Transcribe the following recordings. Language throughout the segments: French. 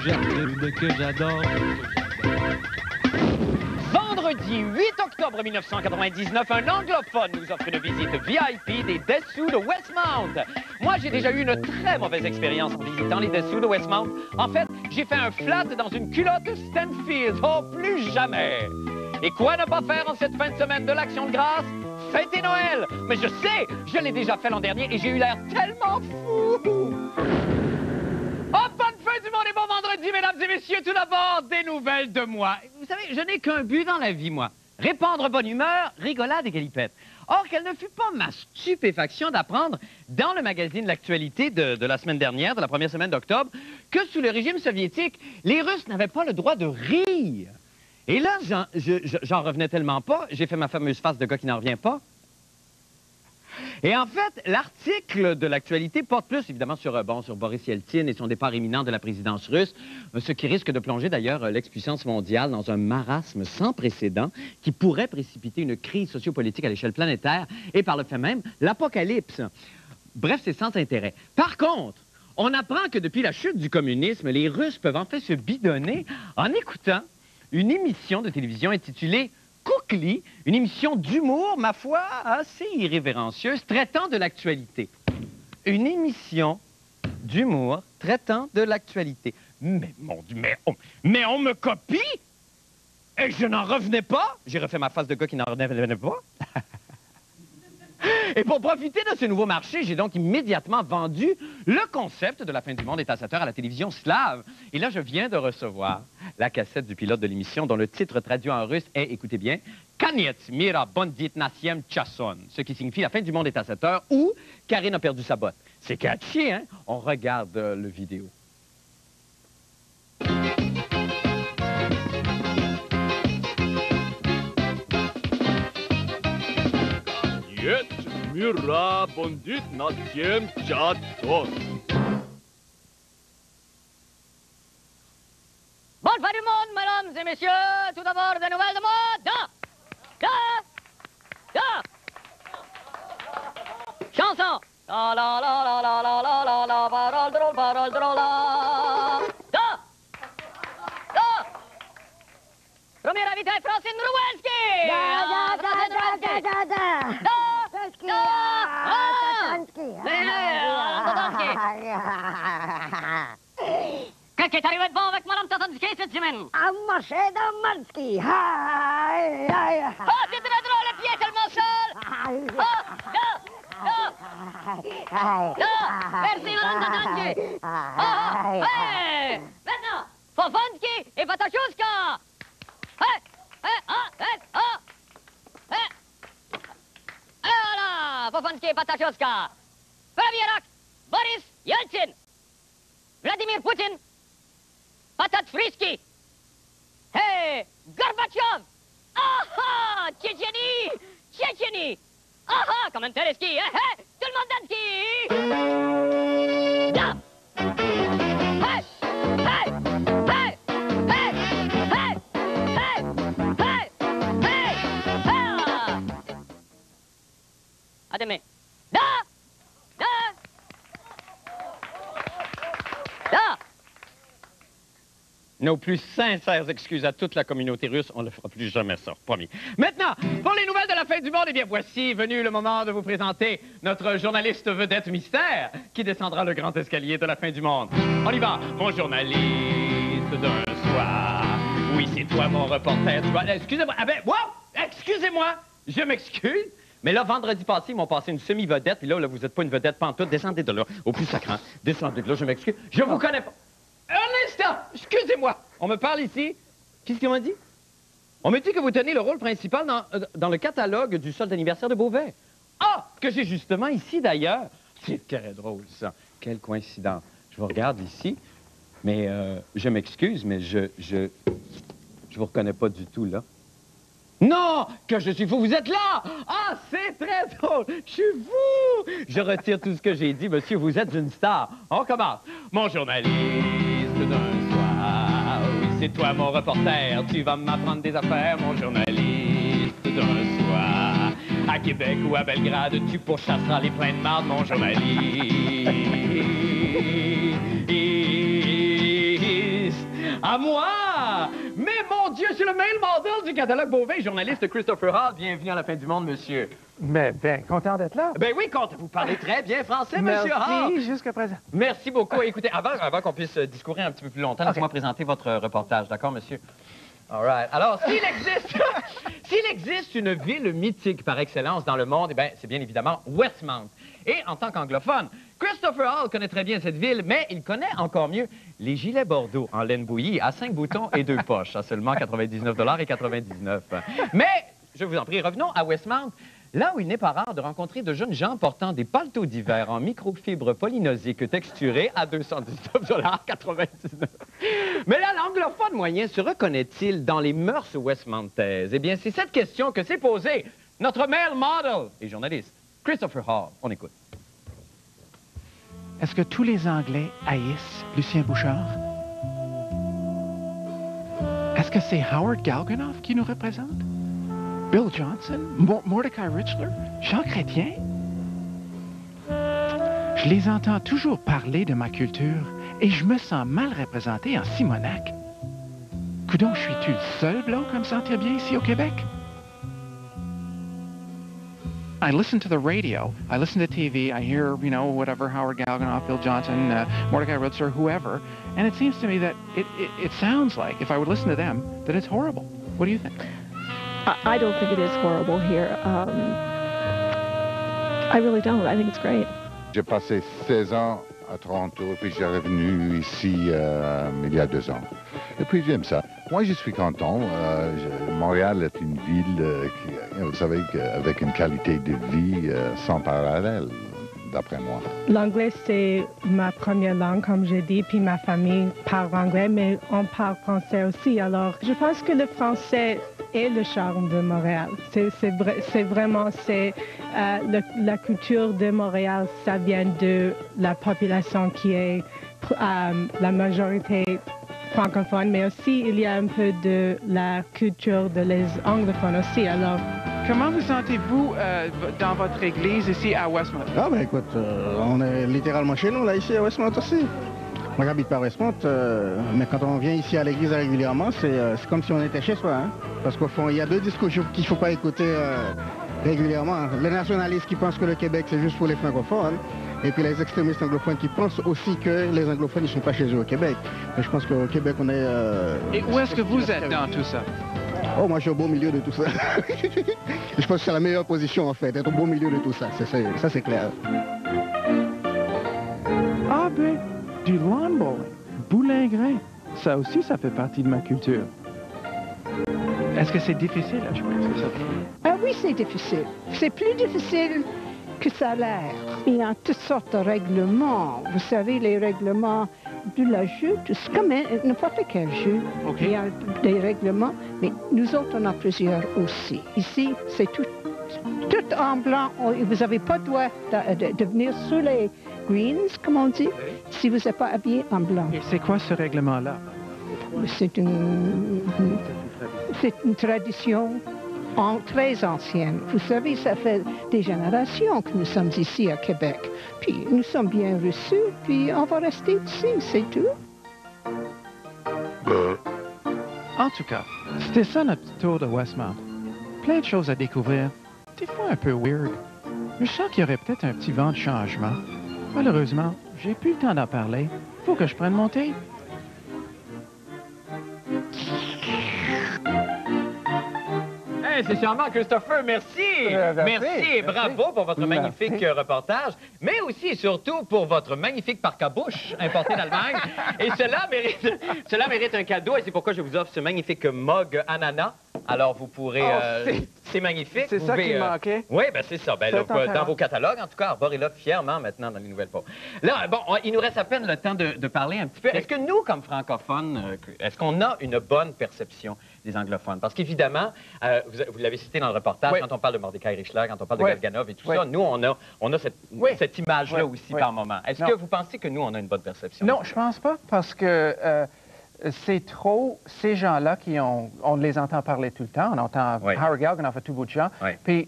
Gertrude que j'adore. Vendredi 8 octobre 1999, un anglophone nous offre une visite VIP des Dessous de Westmount. Moi, j'ai déjà eu une très mauvaise expérience en visitant les Dessous de Westmount. En fait, j'ai fait un flat dans une culotte Stanfield. Oh, plus jamais! Et quoi ne pas faire en cette fin de semaine de l'Action de grâce? Fêter Noël! Mais je sais, je l'ai déjà fait l'an dernier et j'ai eu l'air tellement fou! Oh, bonne fin du monde et bon vendredi, mesdames et messieurs! Tout d'abord, des nouvelles de moi. Vous savez, je n'ai qu'un but dans la vie, moi. Répandre bonne humeur, rigolade et galipette. Or, quelle ne fut pas ma stupéfaction d'apprendre dans le magazine L'Actualité de la semaine dernière, de la première semaine d'octobre, que sous le régime soviétique, les Russes n'avaient pas le droit de rire. Et là, j'en revenais tellement pas, j'ai fait ma fameuse face de gars qui n'en revient pas. Et en fait, l'article de l'Actualité porte plus, évidemment, sur Boris Yeltsin et son départ imminent de la présidence russe, ce qui risque de plonger d'ailleurs l'ex-puissance mondiale dans un marasme sans précédent qui pourrait précipiter une crise sociopolitique à l'échelle planétaire et par le fait même, l'apocalypse. Bref, c'est sans intérêt. Par contre, on apprend que depuis la chute du communisme, les Russes peuvent en fait se bidonner en écoutant une émission de télévision intitulée Koukli, une émission d'humour, ma foi, assez irrévérencieuse, traitant de l'actualité. Une émission d'humour traitant de l'actualité. Mais mon Dieu, mais on me copie? Et je n'en revenais pas? J'ai refait ma face de gars qui n'en revenait pas. Et pour profiter de ce nouveau marché, j'ai donc immédiatement vendu le concept de la fin du monde est à 7 heures à la télévision slave. Et là, je viens de recevoir la cassette du pilote de l'émission dont le titre traduit en russe est, écoutez bien, Koniec mira bondit nasiem chason, ce qui signifie la fin du monde est à 7 heures ou Karine a perdu sa botte. C'est catchy, hein? On regarde le vidéo. Mira bondit nasiem chason. Bonne fin du monde, mesdames et messieurs. Tout d'abord, des nouvelles de moi. Chanson. La la la la la la la la la, parole drôle, la. Premier invité, Francine Rouwenski. Qu'est-ce qui est arrivé de bon avec Mme Tatansky cette semaine? Amaché Damansky. Oh, c'est très drôle, la pièce, tellement seule. Merci, Mme Tatansky. Maintenant, Fofonski et Patachouska. Voilà, Fofonski et Patachouska. Premier acte, Boris Yeltsin. Vladimir Poutine. Patat Frisky. Hey, Gorbatchev. Aha, Tchétchénie. Aha, comme un téléski. Tout le monde danse ski. Da. À demain. Da. Nos plus sincères excuses à toute la communauté russe. On ne fera plus jamais ça, promis. Maintenant, pour les nouvelles de la fin du monde, eh bien, voici venu le moment de vous présenter notre journaliste vedette mystère qui descendra le grand escalier de la fin du monde. On y va, mon journaliste d'un soir. Oui, c'est toi, mon reporter. Tu vois, excusez-moi. Ah ben, wow! Excusez-moi! Je m'excuse. Mais là, vendredi passé, ils m'ont passé une semi-vedette. Puis là, vous n'êtes pas une vedette pantoute. Descendez de là. Au plus sacrant. Descendez de là, je m'excuse. Je vous connais pas. Un instant! Excusez-moi! On me parle ici. Qu'est-ce qu'on m'a dit? On me dit que vous tenez le rôle principal dans le catalogue du solde d'anniversaire de Beauvais. Ah! Que j'ai justement ici, d'ailleurs. C'est très drôle, ça. Quelle coïncidence. Je vous regarde ici, mais je m'excuse, mais je vous reconnais pas du tout, là. Non! Que je suis fou! Vous êtes là! Ah, c'est très drôle! Je suis fou! Je retire tout ce que j'ai dit, monsieur. Vous êtes une star. On commence. Mon journaliste d'un soir. Oui, c'est toi, mon reporter. Tu vas m'apprendre des affaires, mon journaliste d'un soir. À Québec ou à Belgrade, tu pourchasseras les pleins de marde, mon journaliste. À moi! Mais mon Dieu, c'est le male model du catalogue bovin, journaliste Christopher Hall. Bienvenue à la fin du monde, monsieur. Mais bien, content d'être là. Ben oui, vous parlez très bien français, monsieur Hall. Merci, jusqu'à présent. Merci beaucoup. Écoutez, avant qu'on puisse discourir un petit peu plus longtemps, laissez-moi présenter votre reportage, d'accord, monsieur? All right. Alors, s'il existe une ville mythique par excellence dans le monde, eh bien, c'est bien évidemment Westmount. Et en tant qu'anglophone, Christopher Hall connaît très bien cette ville, mais il connaît encore mieux les gilets Bordeaux en laine bouillie à 5 boutons et 2 poches, à seulement 99,99 $. Mais, je vous en prie, revenons à Westmount, là où il n'est pas rare de rencontrer de jeunes gens portant des paletots d'hiver en microfibre polynosique texturés à 219,99 $. Mais là, l'anglophone moyen se reconnaît-il dans les mœurs westmountaises? Eh bien, c'est cette question que s'est posée notre male model et journaliste, Christopher Hall. On écoute. Est-ce que tous les Anglais haïssent Lucien Bouchard? Est-ce que c'est Howard Galganoff qui nous représente? Bill Johnson? Mordecai Richler? Jean Chrétien? Je les entends toujours parler de ma culture et je me sens mal représenté en Simonac. Coudon, je suis-tu le seul bloke à me sentir bien ici au Québec? I listen to the radio, I listen to TV, I hear, you know, whatever, Howard Galganoff, Bill Johnson, Mordecai Richler, whoever, and it seems to me that it sounds like, if I would listen to them, that it's horrible. What do you think? I don't think it is horrible here. I really don't. I think it's great. J'ai passé 16 ans à Toronto, et puis j'ai revenu ici il y a 2 ans. Et puis j'aime ça. Moi, je suis content. Montréal est une ville, vous savez, avec une qualité de vie sans parallèle, d'après moi. L'anglais, c'est ma première langue, comme j'ai dit, puis ma famille parle anglais, mais on parle français aussi. Alors, je pense que le français est le charme de Montréal. C'est vraiment, la culture de Montréal, ça vient de la population qui est la majorité francophone, mais aussi il y a un peu de la culture de les anglophones aussi. Alors, comment vous sentez-vous dans votre église ici à Westmount? Ah ben écoute, on est littéralement chez nous, là, ici à Westmount aussi. Moi, j'habite pas à Westmount, mais quand on vient ici à l'église régulièrement, c'est comme si on était chez soi. Hein? Parce qu'au fond, il y a 2 discours qu'il ne faut pas écouter régulièrement. Les nationalistes qui pensent que le Québec, c'est juste pour les francophones. Et puis les extrémistes anglophones qui pensent aussi que les anglophones ne sont pas chez eux au Québec. Mais je pense qu'au Québec, on est... Et où est-ce que vous êtes dans tout ça? Oh, moi, je suis au beau milieu de tout ça. Je pense que c'est la meilleure position, en fait, être au beau milieu de tout ça. Ça, c'est clair. Ah ben, du lawn bowling, boulingrin. Ça aussi, ça fait partie de ma culture. Est-ce que c'est difficile à jouer? Oui, c'est difficile. C'est plus difficile que ça a l'air. Il y a toutes sortes de règlements. Vous savez, les règlements de la jeu, c'est comme n'importe quel jeu. Okay. Il y a des règlements, mais nous autres, on a plusieurs aussi. Ici, c'est tout en blanc. Vous n'avez pas le droit de venir sur les greens, comme on dit, si vous n'êtes pas habillé en blanc. Et c'est quoi ce règlement-là? C'est une tradition très ancienne. Vous savez, ça fait des générations que nous sommes ici à Québec. Puis nous sommes bien reçus, puis on va rester ici, c'est tout. En tout cas, c'était ça notre petit tour de Westmount. Plein de choses à découvrir, des fois un peu weird. Je sens qu'il y aurait peut-être un petit vent de changement. Malheureusement, j'ai plus le temps d'en parler. Faut que je prenne mon thé. C'est charmant, Christopher. Merci. Merci et bravo pour votre magnifique reportage, mais aussi et surtout pour votre magnifique parc à bouche importé d'Allemagne. Et cela mérite un cadeau et c'est pourquoi je vous offre ce magnifique mug ananas. Alors, vous pourrez... c'est magnifique. C'est ça qui manquait? Oui, ben c'est ça. Ben, là, dans vos catalogues, en tout cas, arborez-le fièrement maintenant dans les nouvelles pauvres. Là, bon, il nous reste à peine le temps de parler un petit peu. Est-ce que nous, comme francophones, est-ce qu'on a une bonne perception des anglophones? Parce qu'évidemment, vous l'avez cité dans le reportage, quand on parle de Mordecai Richler, quand on parle de Galganov et tout ça, nous, on a cette image-là aussi par moment. Est-ce que vous pensez que nous, on a une bonne perception? Non, je pense pas, parce que... c'est trop ces gens-là on les entend parler tout le temps. On entend Howard Galganoff à tout bout de champ. Puis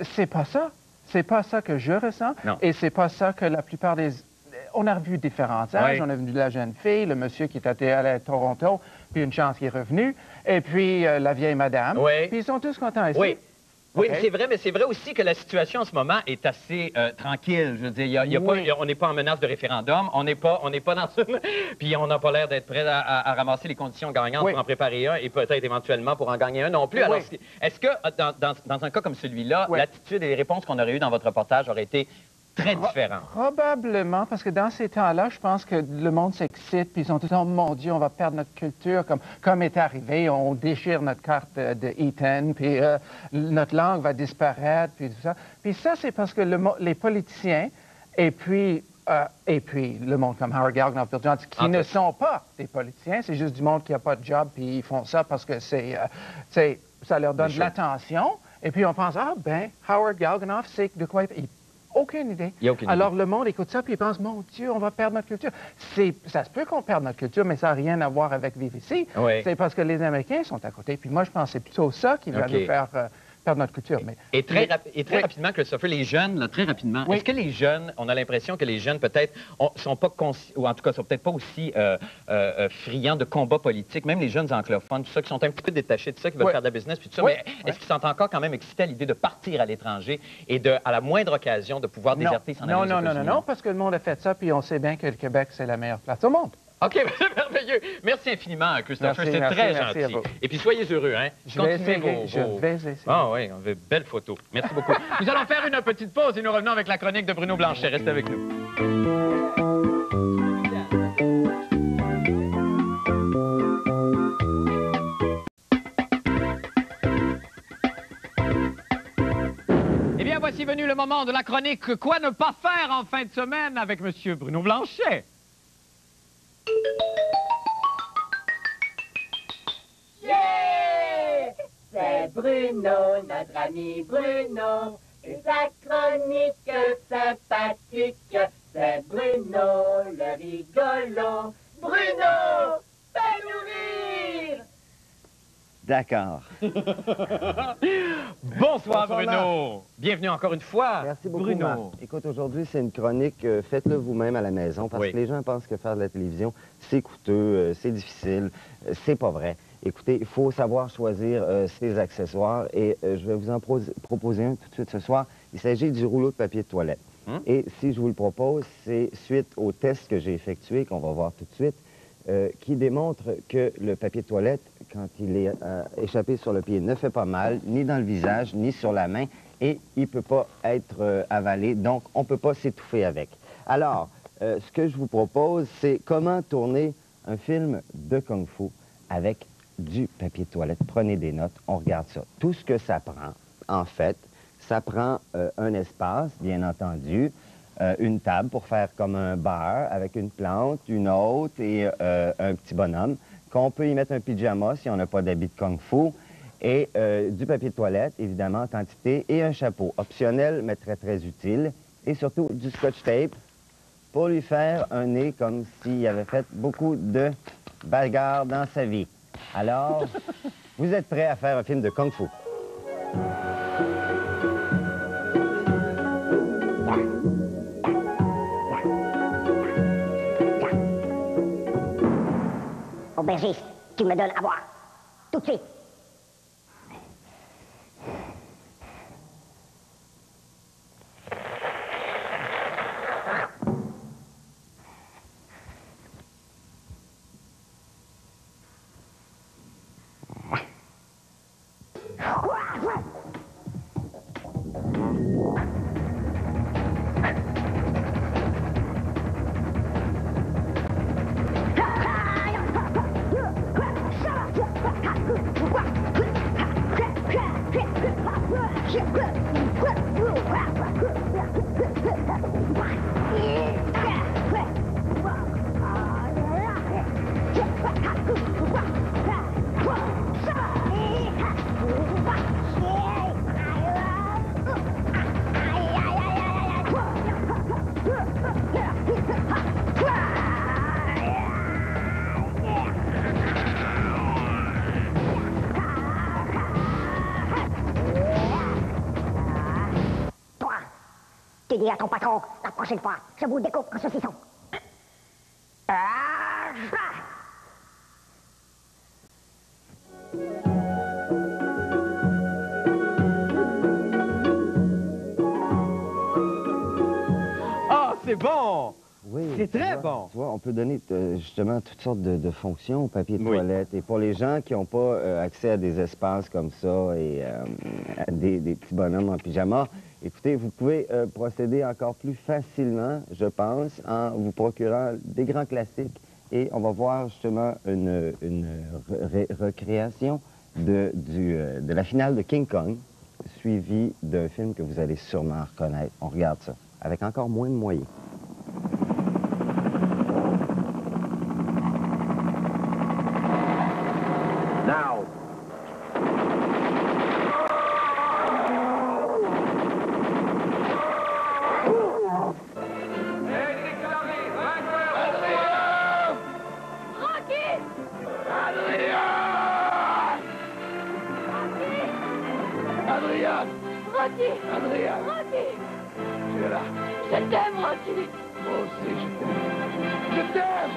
c'est pas ça. C'est pas ça que je ressens. Non. Et c'est pas ça que la plupart des on a revu différents âges. Oui. On a vu la jeune fille, le monsieur qui était allé à Toronto, puis une chance qui est revenu, et puis la vieille madame. Oui. Puis ils sont tous contents ici. Oui. Oui, OK. c'est vrai, mais c'est vrai aussi que la situation en ce moment est assez tranquille. Je veux dire, il y a Oui. pas, on n'est pas en menace de référendum, on n'est pas dans une... Puis on n'a pas l'air d'être prêt à ramasser les conditions gagnantes Oui. pour en préparer un et peut-être éventuellement pour en gagner un non plus. Oui. Alors, est-ce que dans un cas comme celui-là, Oui. l'attitude et les réponses qu'on aurait eues dans votre reportage auraient été très différentes? Probablement, parce que dans ces temps-là, je pense que le monde s'excite, puis ils sont tout le temps, mon Dieu, on va perdre notre culture, comme est arrivé, on déchire notre carte de Eton, puis notre langue va disparaître, puis tout ça. Puis ça, c'est parce que les politiciens, et puis le monde comme Howard Galganoff, Bill Johnson, qui ne sont pas des politiciens, c'est juste du monde qui n'a pas de job, puis ils font ça parce que ça leur donne de l'attention, et puis on pense, ah ben, Howard Galganoff, c'est de quoi il... Aucune idée. Il y a aucune idée. Alors, le monde écoute ça, puis il pense, mon Dieu, on va perdre notre culture. Ça se peut qu'on perde notre culture, mais ça n'a rien à voir avec vivre ici. Oui. C'est parce que les Américains sont à côté. Puis moi, je pense que c'est plutôt ça qui va OK. nous faire perdre notre culture. Et très Oui. rapidement, Christopher, les jeunes, là, très rapidement, Oui. est-ce que les jeunes, on a l'impression que les jeunes, peut-être, sont pas ou en tout cas, sont peut-être pas aussi friands de combats politiques, même les jeunes anglophones, tout ça, qui sont un petit peu détachés de ça, qui veulent Oui. faire de la business, puis tout ça, Oui. mais est-ce qu'ils sont encore quand même excités à l'idée de partir à l'étranger et à la moindre occasion, de pouvoir déserter s'en aller aux États-Unis? Non, parce que le monde a fait ça, puis on sait bien que le Québec, c'est la meilleure place au monde. OK, c'est merveilleux. Merci infiniment, Christopher. Merci, C'est merci, très merci à gentil. vous. Et puis, soyez heureux, hein? Je vais Continuez essayer, je vais essayer. Ah oui, on veut belle photo. Merci beaucoup. Nous allons faire une petite pause et nous revenons avec la chronique de Bruno Blanchet. Restez avec nous. Eh bien, voici venu le moment de la chronique « Quoi ne pas faire en fin de semaine » avec M. Bruno Blanchet. Yeah! C'est Bruno, notre ami Bruno, et sa chronique sympathique. C'est Bruno, le rigolo. Bruno, fais-nous rire! D'accord. Bonsoir, Bonsoir, Bruno. Bienvenue encore une fois. Merci beaucoup, Bruno. Marc. Écoute, aujourd'hui, c'est une chronique, faites-le vous-même à la maison, parce Oui. que les gens pensent que faire de la télévision, c'est coûteux, c'est difficile, c'est pas vrai. Écoutez, il faut savoir choisir ses accessoires, et je vais vous en proposer un tout de suite ce soir. Il s'agit du rouleau de papier de toilette. Et si je vous le propose, c'est suite au test que j'ai effectué, qu'on va voir tout de suite, qui démontre que le papier de toilette, quand il est échappé sur le pied, ne fait pas mal, ni dans le visage, ni sur la main, et il ne peut pas être avalé, donc on ne peut pas s'étouffer avec. Alors, ce que je vous propose, c'est comment tourner un film de kung-fu avec du papier de toilette. Prenez des notes, on regarde ça. Tout ce que ça prend, en fait, ça prend un espace, bien entendu, une table pour faire comme un bar avec une plante, une hôte et un petit bonhomme, qu'on peut y mettre un pyjama si on n'a pas d'habit de kung-fu, et du papier de toilette, évidemment, en quantité, et un chapeau. Optionnel, mais très, très utile. Et surtout, du scotch tape pour lui faire un nez comme s'il avait fait beaucoup de bagarres dans sa vie. Alors, vous êtes prêts à faire un film de kung-fu? Aubergiste, tu me donnes à boire. Tout de suite. Tu dis à ton patron, la prochaine fois, je vous découpe en saucisson. Ah, c'est bon! Oui, C'est très tu vois, bon. Tu vois, on peut donner justement toutes sortes de fonctions au papier de toilette. Et pour les gens qui n'ont pas accès à des espaces comme ça et à des petits bonhommes en pyjama, écoutez, vous pouvez procéder encore plus facilement, je pense, en vous procurant des grands classiques. Et on va voir justement une recréation de la finale de King Kong, suivie d'un film que vous allez sûrement reconnaître. On regarde ça, avec encore moins de moyens. Now. Rocky! Adrien! Rocky! Adrien! Rocky! Tu es là. Je t'aime, Rocky! Moi aussi, je t'aime. Je t'aime!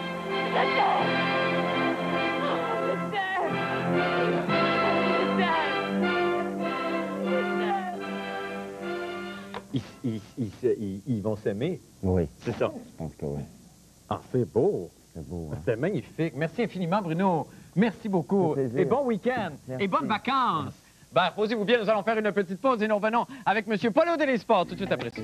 Je t'aime! Je t'aime! Je t'aime! Ils vont s'aimer. Oui. C'est ça. Je pense que oui. Ah, c'est beau. C'est beau, hein? C'est magnifique. Merci infiniment, Bruno. Merci beaucoup. plaisir. Et bon week-end. Merci. Et bonnes vacances. Ben, reposez-vous bien. Nous allons faire une petite pause et nous revenons avec M. Paulo Delesports tout de suite après ceci.